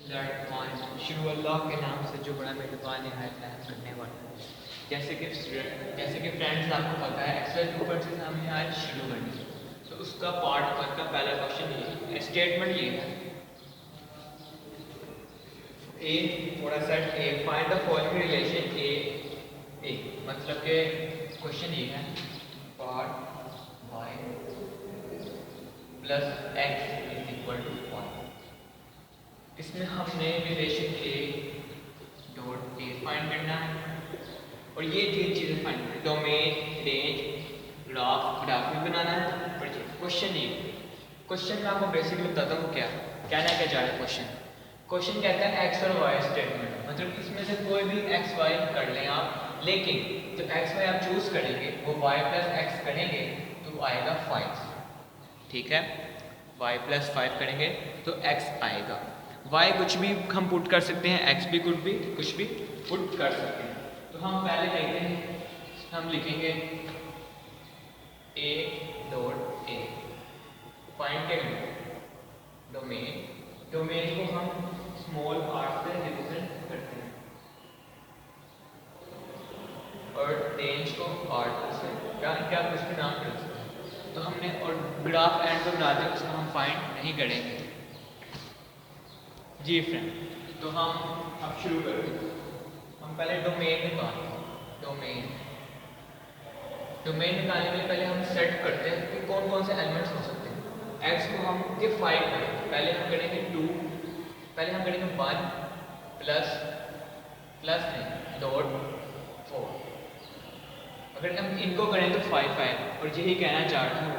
शुरू अल्लाह के नाम से जो बड़ा मेहरबान निहायत रहम करने वाला है। जैसे कि फ्रेंड्स आपको पता है एक्सरसाइज 2.6 हमने आज शुरू करनी है। तो उसका पार्ट 1 का पहला क्वेश्चन ये स्टेटमेंट ये है ए थोड़ा set A find the following relation A मतलब के क्वेश्चन ये है part Y plus X is equal to 1। इसमें हमने relation A dot A find करना है और ये तीन चीज़ें फाइंड करनी, डोमेन, रेंज, ग्राफ भी बनाना है। और क्वेश्चन ये क्वेश्चन में आपको बेसिकली बताता हूँ क्या कहना क्या जा रहा है। क्वेश्चन कहता है एक्स और वाई स्टेटमेंट, मतलब इसमें से कोई भी एक्स वाई कर लें आप, लेकिन जो एक्स वाई आप चूज करेंगे वो वाई प्लस एक्स करेंगे तो आएगा 5। ठीक है, वाई प्लस 5 करेंगे तो एक्स आएगा। वाई कुछ भी हम पुट कर सकते हैं, एक्स भी कुछ भी पुट कर सकते हैं। तो हम पहले देखते हैं, हम लिखेंगे ए डॉट ए फाइंड करेंगे डोमेन को हम स्मॉल आर से रिप्रेजेंट करते हैं और रेंज को आर से क्या कुछ भी नाम कर सकते हैं। तो हमने और ग्राफ एंड को बना दें, उसको हम फाइंड नहीं करेंगे। जी फ्रेंड, तो हम अब शुरू करेंगे। हम पहले डोमेन निकालेंगे। डोमेन निकालने के लिए पहले हम सेट करते हैं कि कौन कौन से एलिमेंट्स हो सकते हैं। एक्स को हम के 5 करेंगे, पहले हम करेंगे 2, पहले हम करेंगे 1 प्लस नहीं डॉट 4। अगर हम इनको करें तो 5 आएगा और यही कहना चाह रहा हूँ।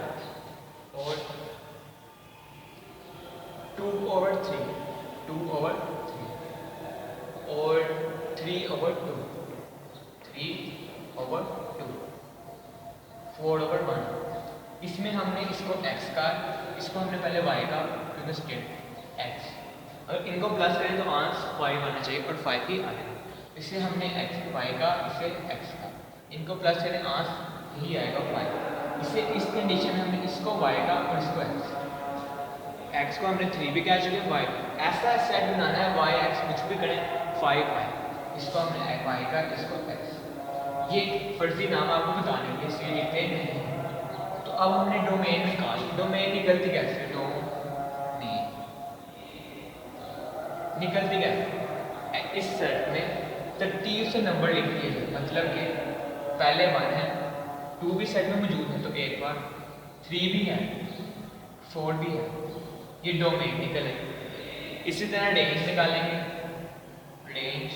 और 2/3 और 3/2 4/1। इसमें हमने इसको x का, इसको हमने पहले y का, क्योंकि स्टेट x, अगर इनको प्लस करें तो आंसर 5 आना चाहिए और 5 ही आएगा। इसे हमने y का, इसे x का, इनको प्लस करें आंसर ही आएगा 5। इसे इस कंडीशन में हमने इसको y का और इसको x को हमने 3 भी कह चुके, y ऐसा सेट बनाना है y x कुछ भी करें 5 आए। इसको हमने y का, इसको x, ये फर्जी नाम आपको बताने के लिए इसलिए लिखते हैं। तो अब हमने डोमेन निकाली। डोमेन निकलती कैसे? निकलती कैसे? इस सेट में तरतीब से नंबर लिख दिए, मतलब कि पहले 1 है, 2 भी सेट में मौजूद है तो एक बार, 3 भी है, 4 भी है, ये डोमेन निकले। इसी तरह रेंज निकालेंगे। रेंज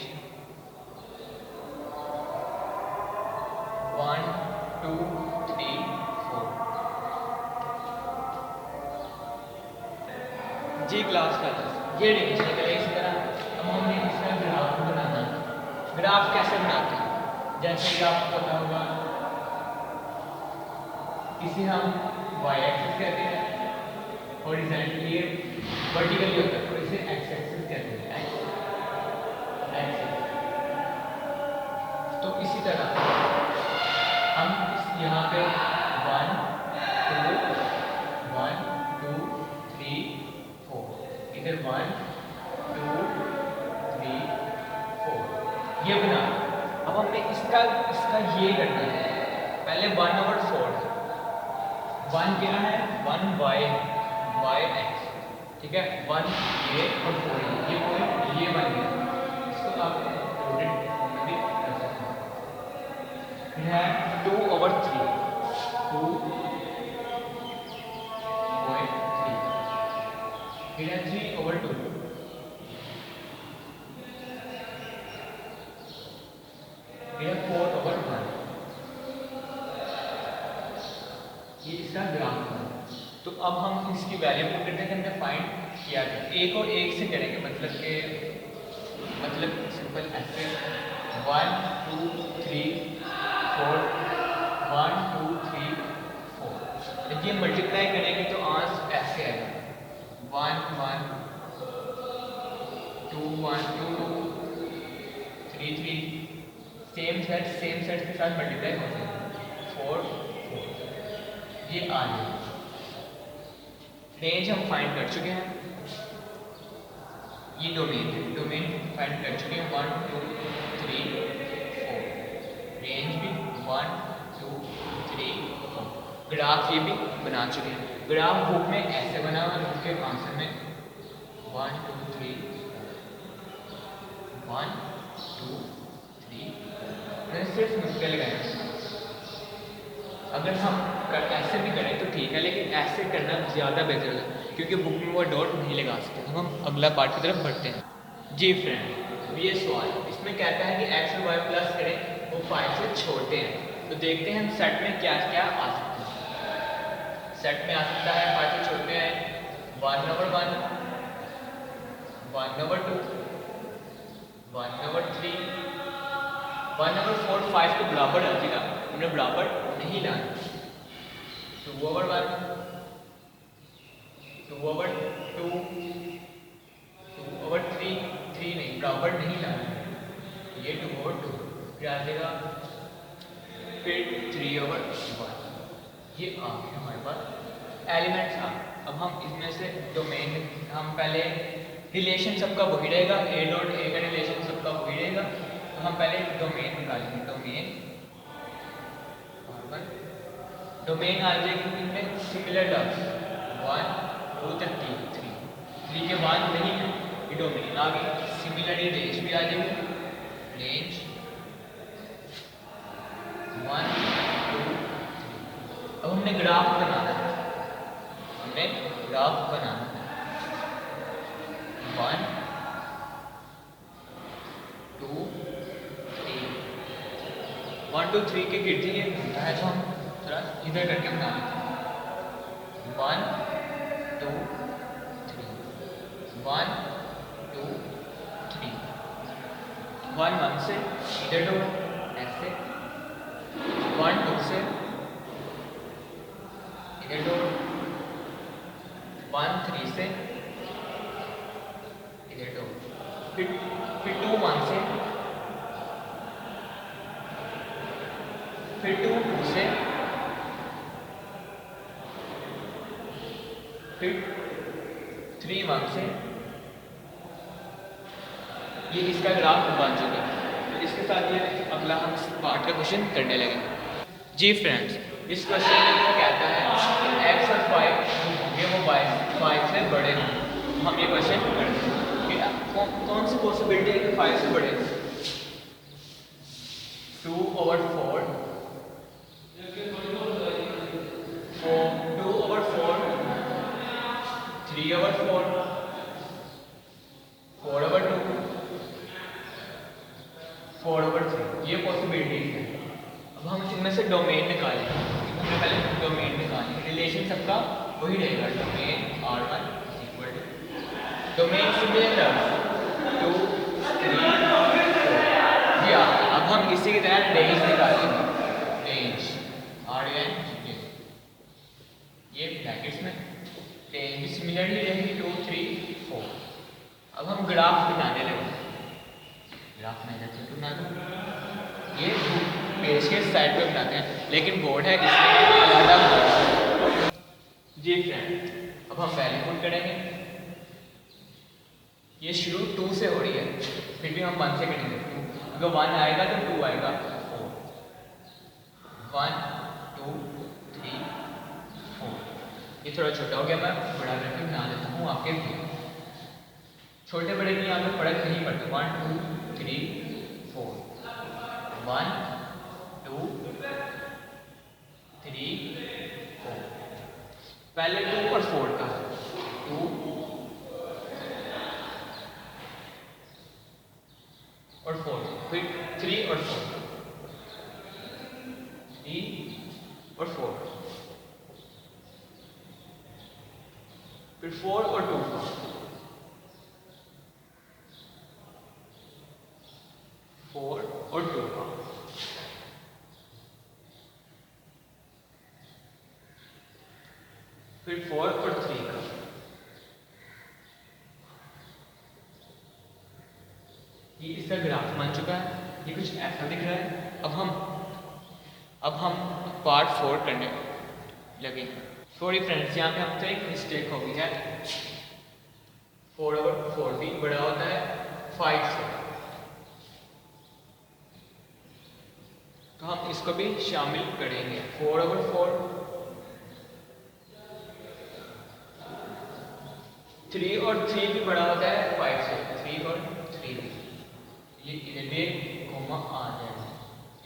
1 2 3 4। जी क्लास का ये रेंज निकले। इसी तरह अब हमने इसका ग्राफ बनाना। ग्राफ कैसे बनाते हैं? जैसे कि आपको पता होगा, इसे हम y एक्सिस कहते हैं, हॉरिजॉन्टली वर्टिकली होता है, और इसे x एक्सिस कहते हैं, एक्सिस। तो इसी तरह हम यहाँ पे 1 2 3 4, इधर 1 2 3 4 ये बना। अब हमने इसका ये करना है, पहले 1/4 है, 1 क्या है? 1y x, ठीक है, 1 ये और 4 ये कोई ये बन गया। इसको आप कोडेड फॉर्म में भी कर सकते हैं। फिर है 2/3, 2/3, फिर है 3/2, फिर है 4/1। ये इसका ग्राफ है। तो अब हम इसकी वैल्यू पुट करते हैं कि हमने फाइंड किया था। एक और एक से करेंगे, मतलब सिंपल ऐसे 1 2 3 4 1 2 3 4। जब ये मल्टीप्लाई करेंगे तो आंसर ऐसे आएगा 1 1 2 1 2 2 3 3। सेम सेट के साथ मल्टीप्लाई हो जाएगा 4 4। ये आ गया। रेंज हम फाइंड कर चुके हैं। ये डोमेन है, डोमेन फाइंड कर चुके हैं 1 2 3 4, रेंज भी 1 2 3 4, ग्राफ ये भी बना चुके हैं। ग्राफ बुक में ऐसे बना हुआ, उसके आंसर में 1 2 3 1 2 3 मैंने सिर्फ नुक्ते लगाए। अगर हम ऐसे भी करें तो ठीक है, लेकिन ऐसे करना ज़्यादा बेहतर होगा क्योंकि बुक में वो डॉट नहीं लगा सकते। हम अगला पार्ट की तरफ बढ़ते हैं। जी फ्रेंड, ये सवाल इसमें कहता है कि x और y प्लस करें वो 5 से छोटे हैं। तो देखते हैं हम सेट में क्या क्या आ सकते हैं। सेट में आ सकता है 5 से छोटे हैं 1 over 1 1 over 2 1 over 3 1 over 4 5 के बराबर आ जाएगा, हमने बराबर नहीं लाना। 2 over 1 2 over 2 2 over 3 3 नहीं, बराबर नहीं लाना, ये 2 over 2 फिर आ जाएगा, फिर 3 over 1। ये आ गया हमारे पास एलिमेंट्स आ। अब हम इसमें से डोमेन, हम पहले रिलेशन सबका वही रहेगा, ए डॉट ए का रिलेशन सबका वही रहेगा। तो हम पहले डोमेन निकालेंगे, डोमेन आ जाएगी इनमें सिमिलर टर्म्स 1 2 3 3 के बाद नहीं है, ये डोमेन आ गई। सिमिलरली रेंज भी आ जाएगी, रेंज 1 2 3। अब हमने ग्राफ बनाना है, हमने ग्राफ बनाना है 1 2 3 1 2 3 के गिरते ये घूमता है, तो हम थोड़ा इधर करके बना लेते हैं 1 2 3 1 2 3 1 1 से इधर दो ऐसे, 1 2 से इधर दो, 1 3 से इधर दो, फिर 2 1 से, फिर 2 2 से, फिर 3 1 से। ये इसका ग्राफ बन चुका है। तो इसके साथ ये अगला हम पार्ट का क्वेश्चन करने लगे। जी फ्रेंड्स, इस क्वेश्चन में वो कहता है कि x और 5 होंगे वो 5 से बड़े हों। तो हम ये क्वेश्चन करते हैं कि कौन सी पॉसिबिलिटी है कि 5 से बड़े? 2 over 4 2 over 4 3 over 4 4 over 2 4 over 3, ये पॉसिबिलिटीज है। अब हम इनमें से डोमेन निकालेंगे। हमने पहले डोमेन निकालेंगे, रिलेशन सबका वही रहेगा, domain R1 equal to domain similar terms 2 3 4। या अब हम इसी की तरह रेंज निकालेंगे, रेंज R1 ये ब्रैकेट्स में रेंज भी सिमिलर ही रहेगी 2 3 4। अब हम ग्राफ बनाने लगे, ग्राफ में जैसे तो बना दो, ये पेज के साइड पे बनाते हैं, लेकिन बोर्ड है इसलिए ज़्यादा बना। जी फ्रेंड, अब हम वैल्यू पुट करेंगे। ये शुरू 2 से हो रही है, फिर भी हम 1 से करेंगे। अगर 1 आएगा तो 2 आएगा, 4 1 2 3 4। ये थोड़ा छोटा हो गया, मैं बड़ा करके बना देता हूँ आपके लिए। छोटे बड़े की यहाँ पे फर्क नहीं पड़ता। 1 2 3 4 1 2 3 4। पहले 2 और 4 का 2 और 4, फिर 3 और 4 3 और 4, फिर 4 और 2 4 और 2 का, फिर 4 और 3 का, ये इसका ग्राफ बन चुका है। ये कुछ ऐसा दिख रहा है। अब हम पार्ट 4 करने लगे। सॉरी फ्रेंड्स, यहाँ पे हमसे एक मिस्टेक हो गई है। 4/4 भी बड़ा होता है 5 से, तो हम इसको भी शामिल करेंगे। 4/4 3 और 3 भी बड़ा होता है 5 से, 3 और 3 भी, ये इधर भी कोमा आ जाएगा।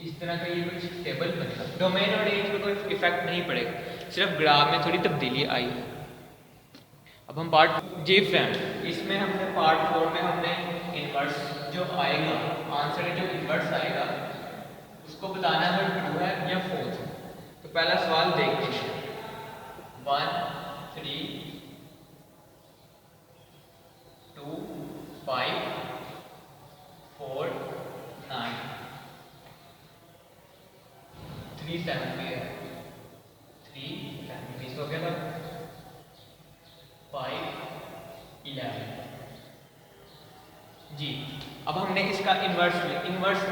इस तरह का ये कुछ टेबल बनेगा। डोमेन और रेंज में कोई इफेक्ट नहीं पड़ेगा, सिर्फ ग्राफ में थोड़ी तब्दीली आई है। अब हम पार्ट जी फ्रेंड, इसमें हमने पार्ट 4 में हमने इन्वर्स जो आएगा, आंसर जो इन्वर्स आएगा उसको बताना है ट्रू है या फॉल्स है। तो पहला सवाल देखते हैं 1 3 2 5 4 9 3 7 भी है, 3 7 20 हो गया था, 5 11 जी। अब हमने इसका इन्वर्स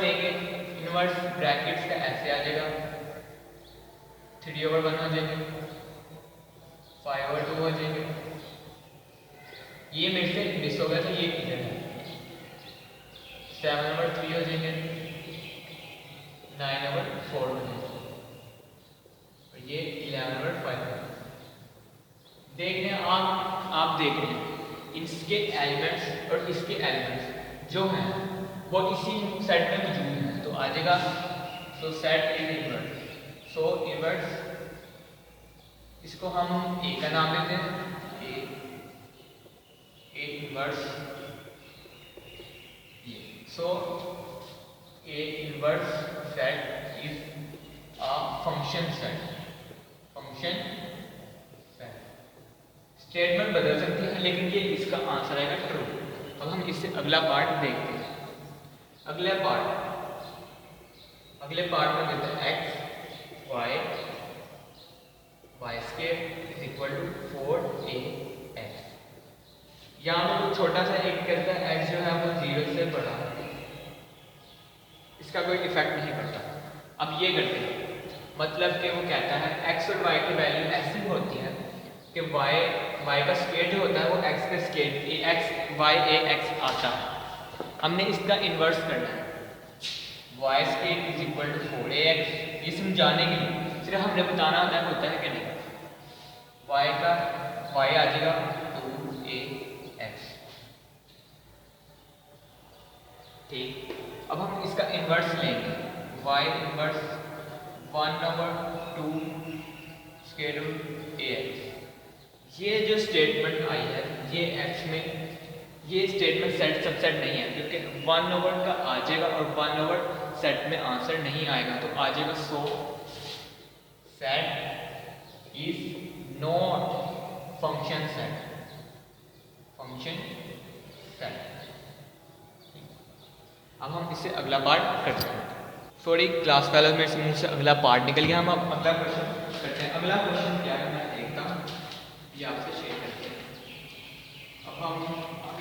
लेंगे, इन्वर्स ब्रैकेट्स का ऐसे आ जाएगा, 3/1 हो जाएंगे, 5/2 हो जाएंगे, ये मेरे से मिस हो गया था, ये इधर है, 7/3 हो जाएंगे, 9/4 हो जाएंगे, और ये 11/5। देख रहे हैं आप देख रहे हैं इसके एलिमेंट्स और इसके एलिमेंट्स जो हैं वो इसी सेट में मौजूद हैं, तो आ जाएगा so set is inverse. So inverse इसको हम ए का नाम देते हैं, A inverse, so A inverse set is a function set, function statement बदल सकती है लेकिन ये इसका आंसर आएगा ट्रू। अब हम इससे अगला पार्ट देखते हैं। अगले पार्ट में देते हैं x y square is equal to 4ax। यहाँ पर कुछ छोटा सा एक कहता है x जो है वो 0 से बड़ा है, इसका कोई इफेक्ट नहीं पड़ता। अब ये करते हैं, मतलब कि वो कहता है x और y की वैल्यू ऐसी होती है कि y का स्क्वायर जो होता है वो x का square x y a x आता है। हमने इसका इन्वर्स करना है, y square is equal to 4ax। ये समझाने के लिए सिर्फ हमने बताना होता है कि नहीं, y आ जाएगा 2ax, ठीक। अब हम इसका इन्वर्स लेंगे, y inverse 1/2 square root ax। ये जो स्टेटमेंट आई है ये x में, ये स्टेटमेंट सेट सबसेट नहीं है, क्योंकि 1/, का आ जाएगा और 1/, सेट में आंसर नहीं आएगा, तो आ जाएगा so set is not function set, function set. अब हम इससे अगला पार्ट करते हैं। सॉरी क्लास वाला मेरे से मुंह से अगला पार्ट निकल गया, हम अब अगला क्वेश्चन करते हैं। अगला क्वेश्चन क्या है मैं देखता हूँ, ये आपसे शेयर करते हैं। अब हम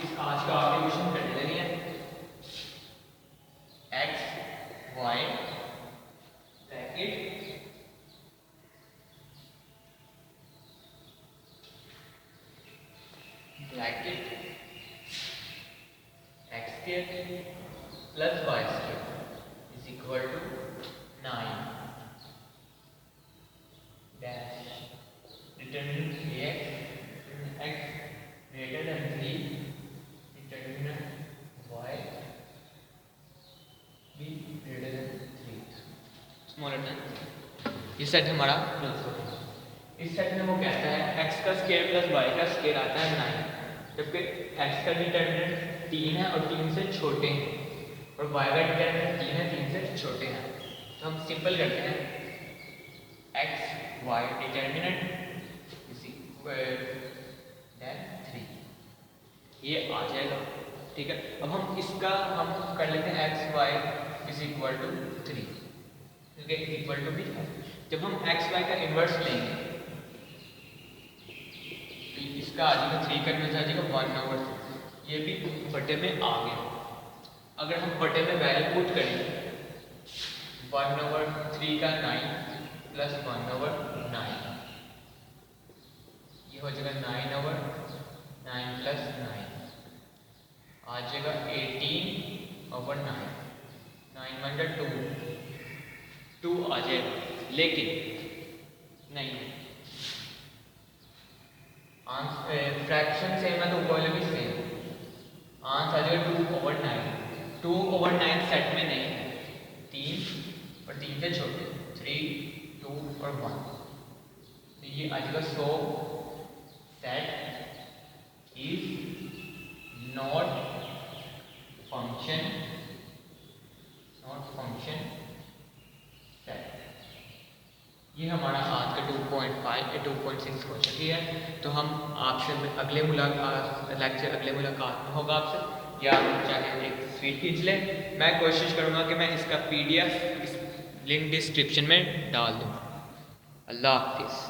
इस आज का आखिरी क्वेश्चन करने लगे हैं। x y bracket x square plus y square is equal to 9 dash determinant x greater than 3, determinant y be greater than 3 smaller than। ये सेट हमारा प्लस होगा। इस सेट में वो कहता है x का स्क्वायर प्लस y का स्क्वायर आता है 9, जबकि x का डिटरमिनेंट 3 है और 3 से छोटे हैं, और y का डिटरमिनेंट 3 है 3 से छोटे हैं। तो हम सिंपल करते हैं, x y डिटरमिनेंट then 3, ये आ जाएगा, ठीक है। अब हम इसका हम कर लेते हैं x y is equal to 3, क्योंकि इज इक्वल टू भी है। जब हम x y का इन्वर्स लेंगे तो इसका आ जाएगा 3 का इन्वर्स आ जाएगा 1/3, ये भी बटे में आ गया। अगर हम बटे में वैल्यू पुट करेंगे 1/3 का 9 प्लस 1/9, ये हो जाएगा 9/9 प्लस 9, आ जाएगा 18/9, 9 2 आ जाएगा, लेकिन नहीं फ्रैक्शन सेम है तो कॉलम भी सेम, आंसर आ जाएगा 2/9। 2/9 सेट में नहीं है, 3 और 3 से छोटे, 3, 2 और 1, तो ये आ जाएगा। So set is not function set. ये हमारा आज का 2.6 क्वेश्चन ही है। तो हम आपसे अगले मुलाकात में होगा आपसे, या चाहे एक स्वीट खींच लें। मैं कोशिश करूँगा कि मैं इसका PDF लिंक डिस्क्रिप्शन में डाल दूँ। अल्लाह हाफिज़।